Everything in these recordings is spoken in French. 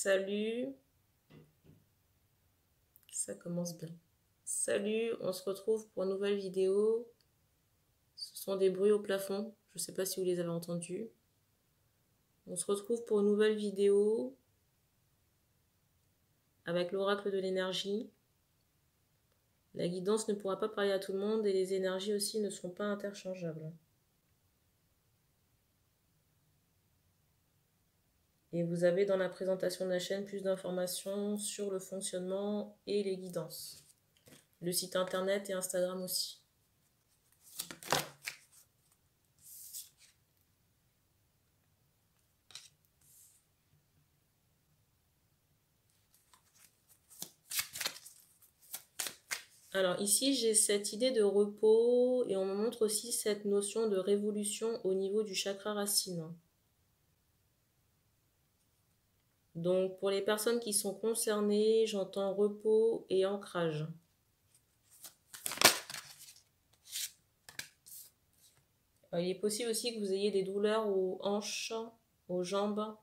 Salut, ça commence bien. Salut, on se retrouve pour une nouvelle vidéo. Ce sont des bruits au plafond, je ne sais pas si vous les avez entendus. On se retrouve pour une nouvelle vidéo avec l'oracle de l'énergie. La guidance ne pourra pas parler à tout le monde et les énergies aussi ne seront pas interchangeables. Et vous avez dans la présentation de la chaîne plus d'informations sur le fonctionnement et les guidances. Le site internet et Instagram aussi. Alors ici, j'ai cette idée de repos et on me montre aussi cette notion de révolution au niveau du chakra racine. Donc pour les personnes qui sont concernées, j'entends repos et ancrage. Il est possible aussi que vous ayez des douleurs aux hanches, aux jambes,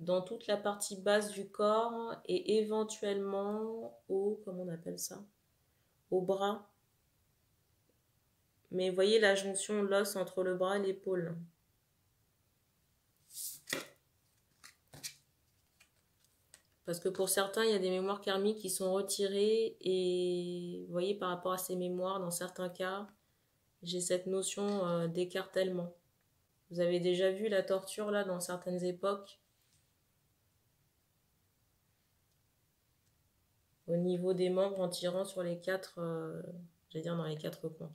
dans toute la partie basse du corps et éventuellement au, comment on appelle ça, au bras. Mais voyez la jonction, l'os entre le bras et l'épaule. Parce que pour certains, il y a des mémoires karmiques qui sont retirées et vous voyez, par rapport à ces mémoires, dans certains cas, j'ai cette notion d'écartèlement. Vous avez déjà vu la torture là dans certaines époques au niveau des membres en tirant sur les quatre, j'allais dire dans les quatre coins.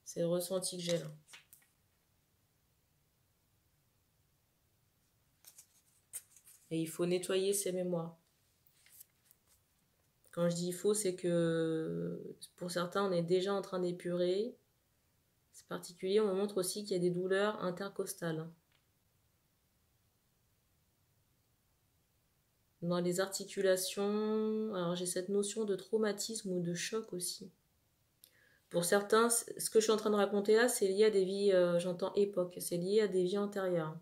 C'est le ressenti que j'ai là. Et il faut nettoyer ces mémoires. Quand je dis il faut, c'est que pour certains, on est déjà en train d'épurer. C'est particulier, on me montre aussi qu'il y a des douleurs intercostales. Dans les articulations, alors j'ai cette notion de traumatisme ou de choc aussi. Pour certains, ce que je suis en train de raconter là, c'est lié à des vies, j'entends époque, c'est lié à des vies antérieures.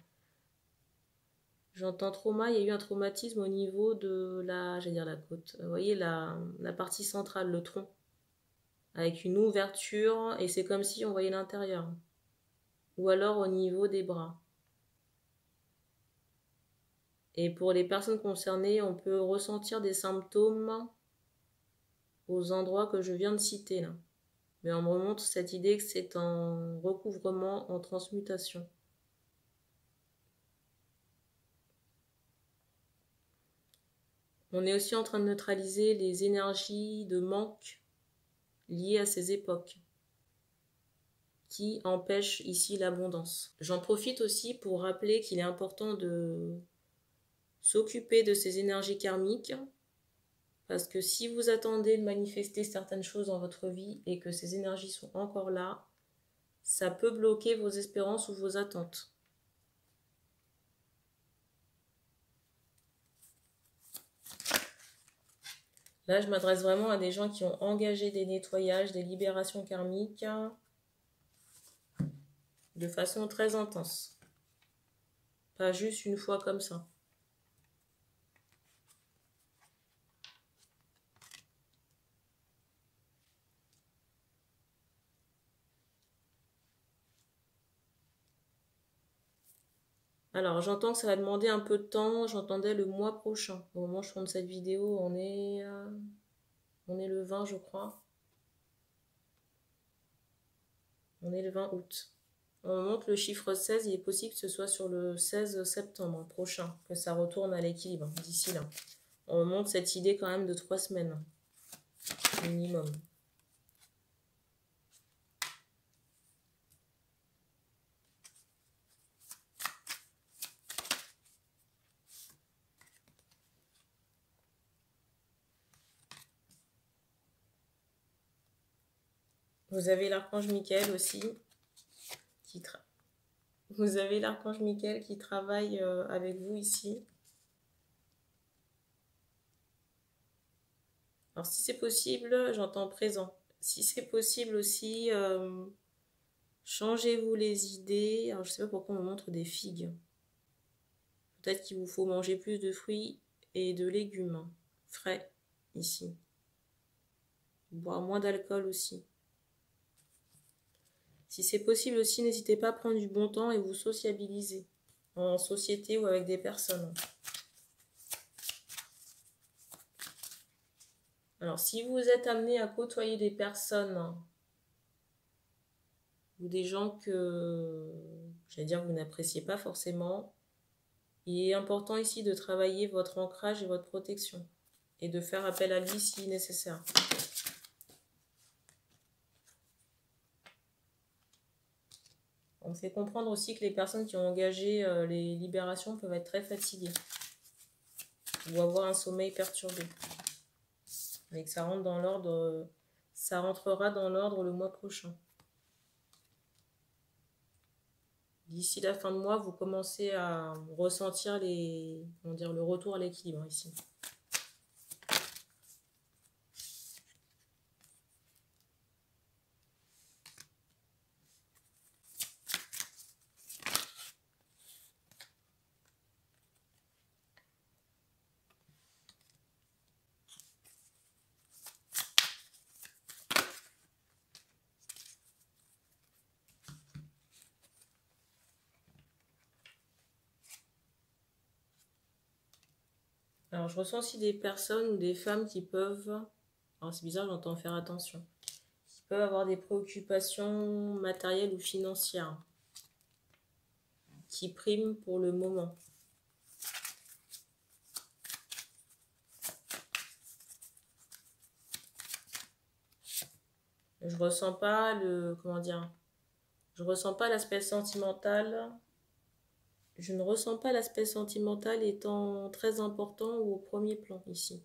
J'entends trauma, il y a eu un traumatisme au niveau de la, j'allais dire la côte, vous voyez la partie centrale, le tronc, avec une ouverture, et c'est comme si on voyait l'intérieur. Ou alors au niveau des bras. Et pour les personnes concernées, on peut ressentir des symptômes aux endroits que je viens de citer là. Mais on me remonte cette idée que c'est un recouvrement en transmutation. On est aussi en train de neutraliser les énergies de manque liées à ces époques qui empêchent ici l'abondance. J'en profite aussi pour rappeler qu'il est important de s'occuper de ces énergies karmiques parce que si vous attendez de manifester certaines choses dans votre vie et que ces énergies sont encore là, ça peut bloquer vos espérances ou vos attentes. Là, je m'adresse vraiment à des gens qui ont engagé des nettoyages, des libérations karmiques de façon très intense. Pas juste une fois comme ça. Alors, j'entends que ça va demander un peu de temps. J'entendais le mois prochain. Au moment où je tourne cette vidéo, on est le 20, je crois. On est le 20 août. On montre le chiffre 16. Il est possible que ce soit sur le 16 septembre prochain, que ça retourne à l'équilibre d'ici là. On montre cette idée quand même de 3 semaines minimum. Vous avez l'archange Michael aussi, vous avez l'archange Michael qui travaille avec vous ici. Alors si c'est possible, j'entends présent. Si c'est possible aussi, changez-vous les idées. Alors je sais pas pourquoi on me montre des figues. Peut-être qu'il vous faut manger plus de fruits et de légumes frais ici. Boire moins d'alcool aussi. Si c'est possible aussi, n'hésitez pas à prendre du bon temps et vous sociabiliser en société ou avec des personnes. Alors, si vous êtes amené à côtoyer des personnes ou des gens que, j'allais dire, vous n'appréciez pas forcément, il est important ici de travailler votre ancrage et votre protection et de faire appel à lui si nécessaire. On me fait comprendre aussi que les personnes qui ont engagé les libérations peuvent être très fatiguées ou avoir un sommeil perturbé. Mais que ça rentre dans l'ordre, ça rentrera dans l'ordre le mois prochain. D'ici la fin de mois, vous commencez à ressentir le retour à l'équilibre ici. Alors, je ressens aussi des personnes ou des femmes qui peuvent, alors c'est bizarre, j'entends faire attention, qui peuvent avoir des préoccupations matérielles ou financières qui priment pour le moment. Je ressens pas je ressens pas l'aspect sentimental. Je ne ressens pas l'aspect sentimental étant très important ou au premier plan ici.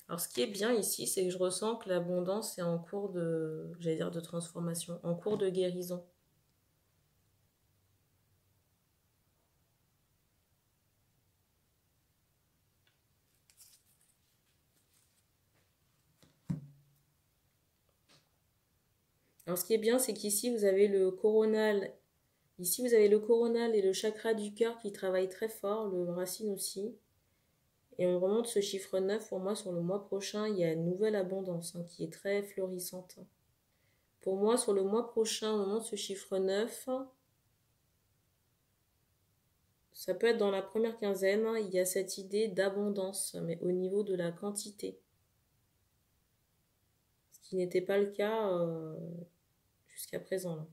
Alors, ce qui est bien ici, c'est que je ressens que l'abondance est en cours de transformation, en cours de guérison. Alors, ce qui est bien, c'est qu'ici, vous avez le coronal. Ici, vous avez le coronal et le chakra du cœur qui travaillent très fort, le racine aussi. Et on remonte ce chiffre 9 pour moi sur le mois prochain. Il y a une nouvelle abondance qui est très florissante. Pour moi, sur le mois prochain, on remonte ce chiffre 9. Ça peut être dans la première quinzaine. Il y a cette idée d'abondance, mais au niveau de la quantité. Ce qui n'était pas le cas jusqu'à présent. Là.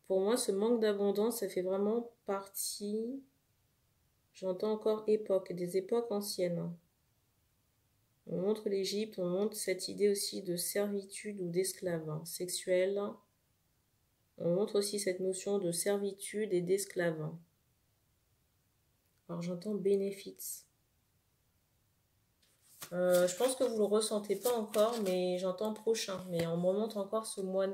Pour moi, ce manque d'abondance, ça fait vraiment partie... J'entends encore époque, des époques anciennes. On montre l'Égypte, on montre cette idée aussi de servitude ou d'esclave sexuel. On montre aussi cette notion de servitude et d'esclave. Alors j'entends bénéfice. Je pense que vous ne le ressentez pas encore, mais j'entends prochain. Mais on me remonte encore ce mois.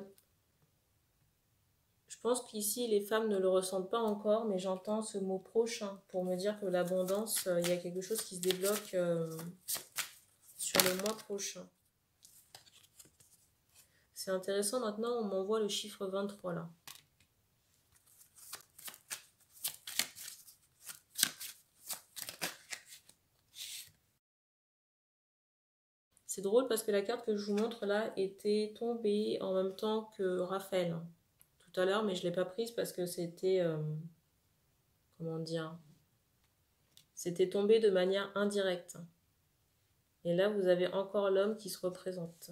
Je pense qu'ici, les femmes ne le ressentent pas encore, mais j'entends ce mot prochain pour me dire que l'abondance, il y a quelque chose qui se débloque sur le mois prochain. C'est intéressant, maintenant, on m'envoie le chiffre 23 là. C'est drôle parce que la carte que je vous montre là était tombée en même temps que Raphaël tout à l'heure, mais je ne l'ai pas prise parce que c'était, comment dire, c'était tombé de manière indirecte. Et là, vous avez encore l'homme qui se représente.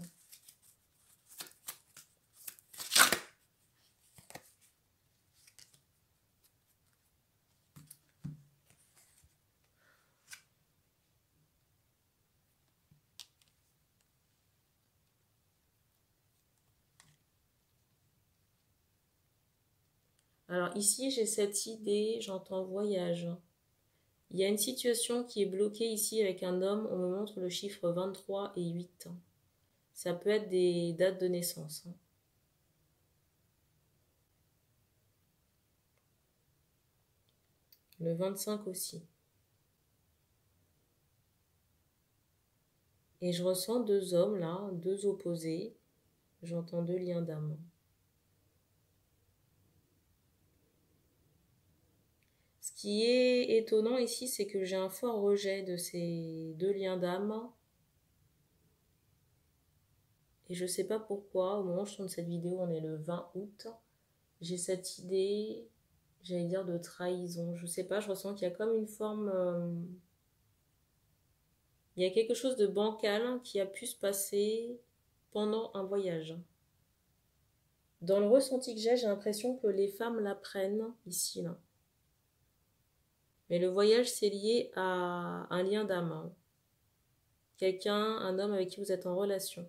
Alors ici, j'ai cette idée, j'entends voyage. Il y a une situation qui est bloquée ici avec un homme, on me montre le chiffre 23 et 8. Ça peut être des dates de naissance. Hein. Le 25 aussi. Et je ressens deux hommes là, deux opposés. J'entends deux liens d'âme. Ce qui est étonnant ici, c'est que j'ai un fort rejet de ces deux liens d'âme. Et je ne sais pas pourquoi, au moment où je tourne cette vidéo, on est le 20 août, j'ai cette idée, j'allais dire de trahison. Je ne sais pas, je ressens qu'il y a comme une forme... il y a quelque chose de bancal qui a pu se passer pendant un voyage. Dans le ressenti que j'ai l'impression que les femmes l'apprennent ici, là. Mais le voyage, c'est lié à un lien d'âme. Hein. Quelqu'un, un homme avec qui vous êtes en relation.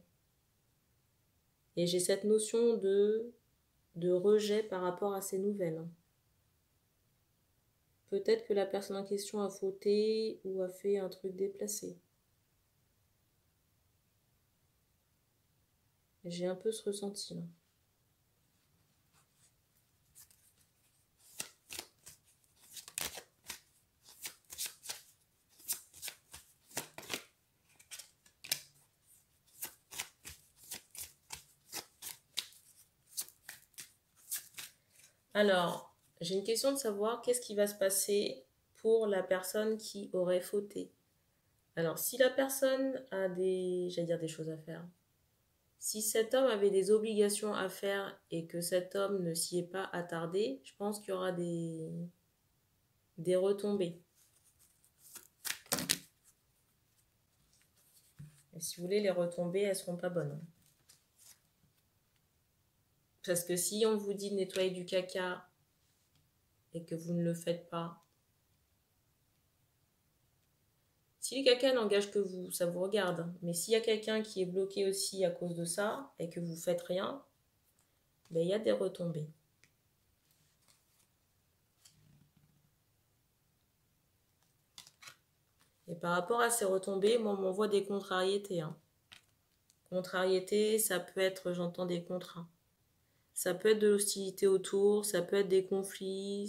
Et j'ai cette notion de rejet par rapport à ces nouvelles. Peut-être que la personne en question a fauté ou a fait un truc déplacé. J'ai un peu ce ressenti-là. Alors, j'ai une question de savoir qu'est-ce qui va se passer pour la personne qui aurait fauté. Alors, si la personne a j'allais dire des choses à faire, si cet homme avait des obligations à faire et que cet homme ne s'y est pas attardé, je pense qu'il y aura des retombées. Et si vous voulez, les retombées, elles ne seront pas bonnes. Parce que si on vous dit de nettoyer du caca et que vous ne le faites pas, si le caca n'engage que vous, ça vous regarde. Mais s'il y a quelqu'un qui est bloqué aussi à cause de ça et que vous ne faites rien, ben, il y a des retombées. Et par rapport à ces retombées, moi, on m'envoie des contrariétés. Hein. Contrariétés, ça peut être, j'entends des contrats. Ça peut être de l'hostilité autour, ça peut être des conflits,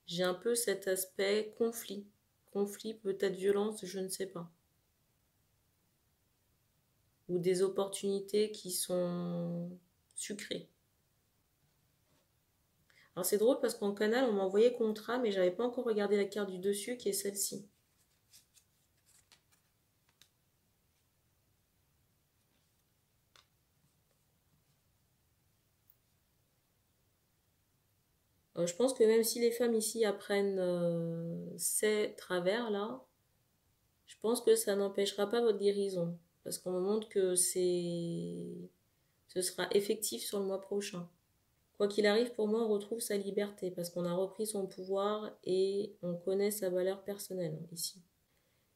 J'ai un peu cet aspect conflit. Conflit, peut-être violence, je ne sais pas. Ou des opportunités qui sont sucrées. Alors c'est drôle parce qu'en canal, on m'a envoyé contrat, mais j'avais pas encore regardé la carte du dessus qui est celle-ci. Je pense que même si les femmes ici apprennent ces travers-là, je pense que ça n'empêchera pas votre guérison. Parce qu'on me montre que ce sera effectif sur le mois prochain. Quoi qu'il arrive, pour moi, on retrouve sa liberté parce qu'on a repris son pouvoir et on connaît sa valeur personnelle ici.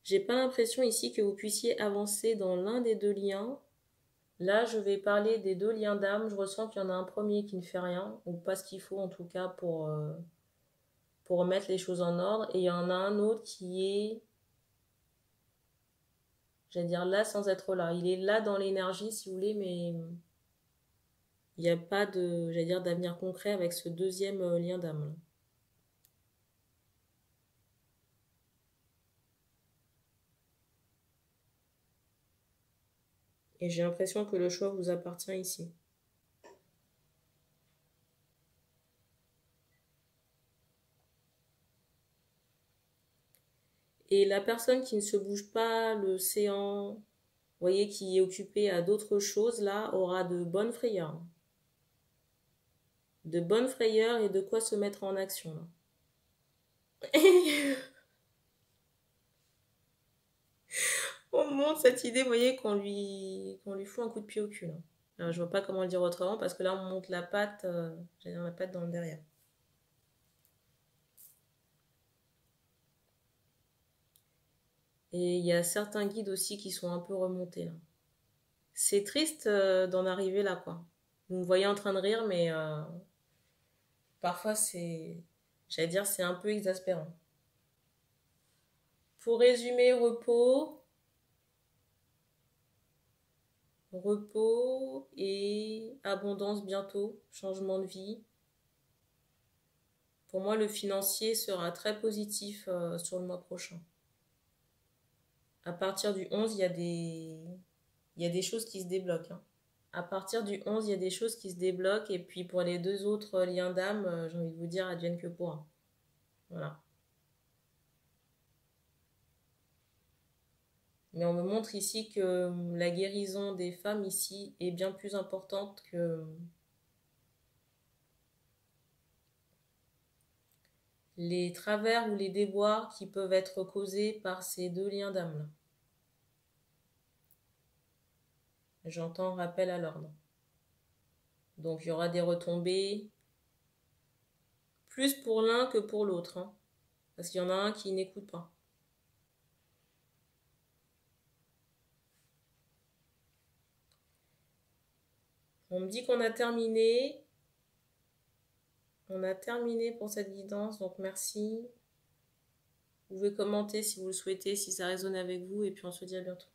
J'ai pas l'impression ici que vous puissiez avancer dans l'un des deux liens. Là, je vais parler des deux liens d'âme. Je ressens qu'il y en a un premier qui ne fait rien, ou pas ce qu'il faut en tout cas pour remettre les choses en ordre. Et il y en a un autre qui est, j'allais dire là sans être là. Il est là dans l'énergie si vous voulez, mais il n'y a pas j'allais dire, d'avenir concret avec ce deuxième lien d'âme. Et j'ai l'impression que le choix vous appartient ici. Et la personne qui ne se bouge pas, l'océan, vous voyez, qui est occupée à d'autres choses, là, aura de bonnes frayeurs. De bonnes frayeurs et de quoi se mettre en action. Là. On montre cette idée, vous voyez, qu'on lui fout un coup de pied au cul. Là. Alors, je vois pas comment le dire autrement, parce que là, on monte la patte, j'allais dire la patte dans le derrière. Et il y a certains guides aussi qui sont un peu remontés, là. C'est triste d'en arriver là, quoi. Vous me voyez en train de rire, mais parfois, j'allais dire, c'est un peu exaspérant. Pour résumer, repos, repos et abondance bientôt, changement de vie. Pour moi, le financier sera très positif sur le mois prochain. À partir du 11, il y a des choses qui se débloquent. Hein. À partir du 11, il y a des choses qui se débloquent. Et puis pour les 2 autres liens d'âme, j'ai envie de vous dire, advienne que pourra. Voilà. Mais on me montre ici que la guérison des femmes ici est bien plus importante que les travers ou les déboires qui peuvent être causés par ces 2 liens d'âme. J'entends rappel à l'ordre. Donc il y aura des retombées plus pour l'un que pour l'autre. Hein, parce qu'il y en a un qui n'écoute pas. On me dit qu'on a terminé. On a terminé pour cette guidance, donc merci. Vous pouvez commenter si vous le souhaitez, si ça résonne avec vous, et puis on se dit à bientôt.